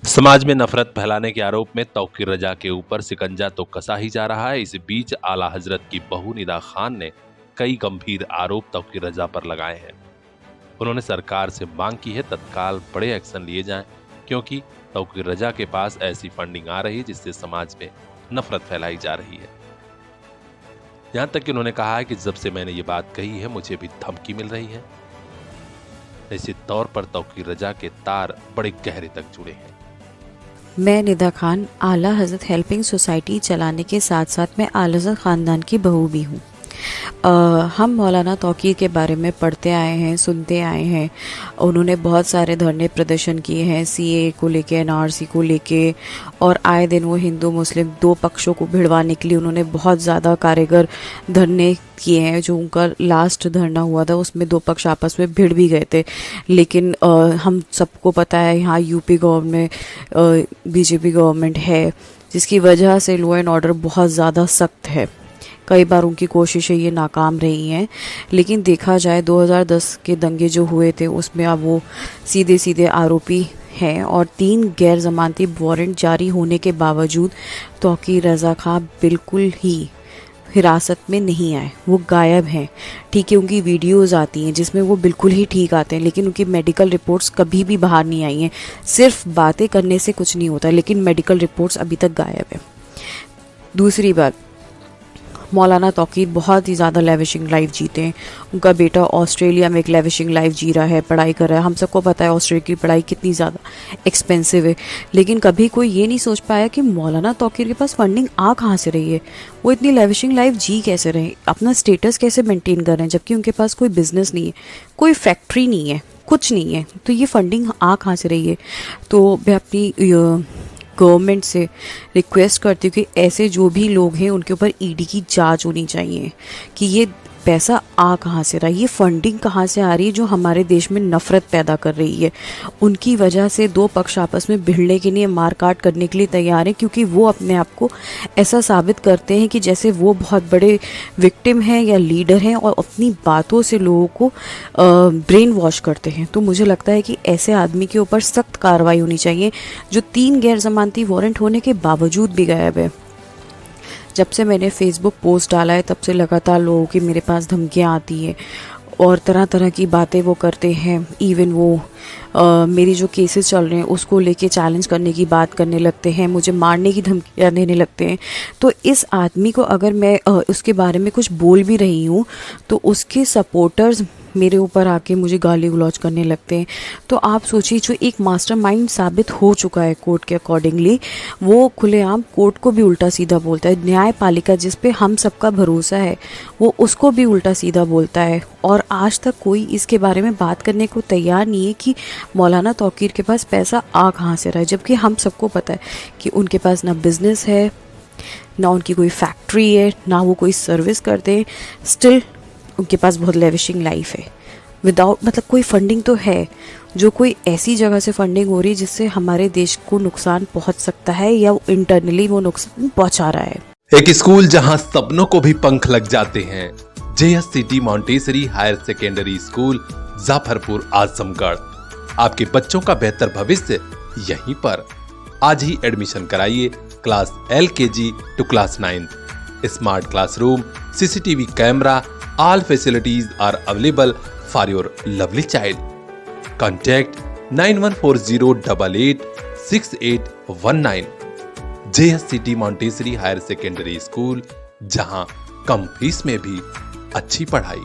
समाज में नफरत फैलाने के आरोप में तौकीर रजा के ऊपर शिकंजा तो कसा ही जा रहा है। इस बीच आला हजरत की बहू निदा खान ने कई गंभीर आरोप तौकीर रजा पर लगाए हैं। उन्होंने सरकार से मांग की है तत्काल बड़े एक्शन लिए जाएं, क्योंकि तौकीर रजा के पास ऐसी फंडिंग आ रही है जिससे समाज में नफरत फैलाई जा रही है। यहां तक कि उन्होंने कहा है कि जब से मैंने ये बात कही है मुझे भी धमकी मिल रही है। निश्चित तौर पर तौकीर रजा के तार बड़े गहरे तक जुड़े हैं। मैं निदा खान आला हज़रत हेल्पिंग सोसाइटी चलाने के साथ साथ मैं आला हज़रत ख़ानदान की बहू भी हूँ। हम मौलाना तौकीर के बारे में पढ़ते आए हैं, सुनते आए हैं। उन्होंने बहुत सारे धरने प्रदर्शन किए हैं सीए को लेके, एनआरसी को लेके, और आए दिन वो हिंदू मुस्लिम दो पक्षों को भिड़वाने के लिए उन्होंने बहुत ज़्यादा कारगर धरने किए हैं। जो उनका लास्ट धरना हुआ था उसमें दो पक्ष आपस में भिड़ भी गए थे, लेकिन हम सबको पता है यहाँ यूपी गवर्नमेंट बीजेपी गवर्नमेंट है, जिसकी वजह से लॉ एंड ऑर्डर बहुत ज़्यादा सख्त है। कई बार उनकी कोशिशें ये नाकाम रही हैं, लेकिन देखा जाए 2010 के दंगे जो हुए थे उसमें अब वो सीधे सीधे आरोपी हैं और 3 गैर जमानती वारंट जारी होने के बावजूद तौकीर रजा खां बिल्कुल ही हिरासत में नहीं आए। वो गायब हैं। ठीक है, उनकी वीडियोस आती हैं जिसमें वो बिल्कुल ही ठीक आते हैं, लेकिन उनकी मेडिकल रिपोर्ट्स कभी भी बाहर नहीं आई हैं। सिर्फ बातें करने से कुछ नहीं होता, लेकिन मेडिकल रिपोर्ट्स अभी तक गायब है। दूसरी बात, मौलाना तौकीर बहुत ही ज़्यादा लेविशिंग लाइफ जीते हैं। उनका बेटा ऑस्ट्रेलिया में एक लेविशिंग लाइफ जी रहा है, पढ़ाई कर रहा है। हम सबको पता है ऑस्ट्रेलिया की पढ़ाई कितनी ज़्यादा एक्सपेंसिव है, लेकिन कभी कोई ये नहीं सोच पाया कि मौलाना तौकीर के पास फंडिंग आ कहाँ से रही है। वो इतनी लेविशिंग लाइफ जी कैसे रहे, अपना स्टेटस कैसे मेंटेन कर रहे हैं, जबकि उनके पास कोई बिजनेस नहीं है, कोई फैक्ट्री नहीं है, कुछ नहीं है। तो ये फंडिंग आ कहाँ से रही है। तो मैं अपनी गवर्नमेंट से रिक्वेस्ट करती हूँ कि ऐसे जो भी लोग हैं उनके ऊपर ईडी की जांच होनी चाहिए कि ये पैसा आ कहाँ से रहा है, ये फंडिंग कहाँ से आ रही है जो हमारे देश में नफ़रत पैदा कर रही है। उनकी वजह से दो पक्ष आपस में भिड़ने के लिए, मारकाट करने के लिए तैयार हैं, क्योंकि वो अपने आप को ऐसा साबित करते हैं कि जैसे वो बहुत बड़े विक्टिम हैं या लीडर हैं और अपनी बातों से लोगों को ब्रेन वॉश करते हैं। तो मुझे लगता है कि ऐसे आदमी के ऊपर सख्त कार्रवाई होनी चाहिए जो 3 गैर जमानती वारंट होने के बावजूद भी गायब है। जब से मैंने फेसबुक पोस्ट डाला है तब से लगातार लोगों की मेरे पास धमकियाँ आती है और तरह तरह की बातें वो करते हैं। इवन वो मेरी जो केसेस चल रहे हैं उसको लेके चैलेंज करने की बात करने लगते हैं, मुझे मारने की धमकियाँ देने लगते हैं। तो इस आदमी को अगर मैं उसके बारे में कुछ बोल भी रही हूँ तो उसके सपोर्टर्स मेरे ऊपर आके मुझे गाली गलौज करने लगते हैं। तो आप सोचिए, जो एक मास्टरमाइंड साबित हो चुका है कोर्ट के अकॉर्डिंगली, वो खुलेआम कोर्ट को भी उल्टा सीधा बोलता है। न्यायपालिका जिस पे हम सबका भरोसा है वो उसको भी उल्टा सीधा बोलता है, और आज तक कोई इसके बारे में बात करने को तैयार नहीं है कि मौलाना तौकीर के पास पैसा आ कहाँ से रहा है। जबकि हम सबको पता है कि उनके पास ना बिजनेस है, ना उनकी कोई फैक्ट्री है, ना वो कोई सर्विस करते हैं। स्टिल उनके पास बहुत लेविशिंग लाइफ है। विदाउट मतलब कोई फंडिंग तो है, जो कोई ऐसी जगह से फंडिंग हो रही है जिससे हमारे देश को नुकसान पहुंच सकता है या इंटरनली वो नुकसान पहुंचा रहा है। एक स्कूल जहां सपनों को भी पंख लग जाते हैं, JSCT Montessori higher secondary school, Jafarpur, Azamgarh. आपके बच्चों का बेहतर भविष्य यहीं पर। आज ही एडमिशन कराइए class LKG to class 9। Smart classroom, CCTV camera, all facilities are available for your lovely child. Contact 9140886819। JSCT Montessori higher secondary school, जहां कम फीस में भी अच्छी पढ़ाई।